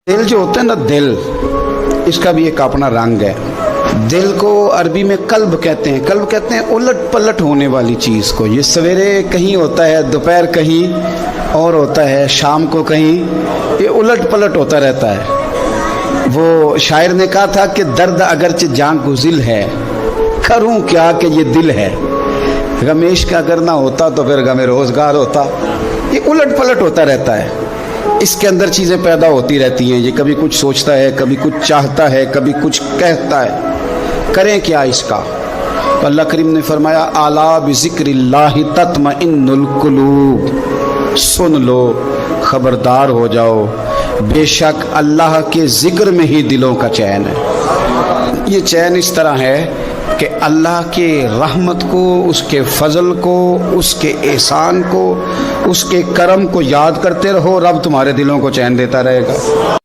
दिल जो होता है ना, दिल, इसका भी एक अपना रंग है। दिल को अरबी में कल्ब कहते हैं। कल्ब कहते हैं उलट पलट होने वाली चीज़ को। ये सवेरे कहीं होता है, दोपहर कहीं और होता है, शाम को कहीं, ये उलट पलट होता रहता है। वो शायर ने कहा था कि दर्द अगरचे जान गुजिल है, करूं क्या कि ये दिल है। गमेश का अगर ना होता तो फिर गमे रोजगार होता। ये उलट पलट होता रहता है, इसके अंदर चीज़ें पैदा होती रहती हैं। ये कभी कुछ सोचता है, कभी कुछ चाहता है, कभी कुछ कहता है। करें क्या इसका? तो अल्लाह करीम ने फरमाया, आला बिज़िक्रिल्लाहि तत्मइन्नुल कुलूब, सुन लो, खबरदार हो जाओ, बेशक अल्लाह के जिक्र में ही दिलों का चैन है। ये चैन इस तरह है कि अल्लाह के रहमत को, उसके फजल को, उसके एहसान को, उसके करम को याद करते रहो, रब तुम्हारे दिलों को चैन देता रहेगा।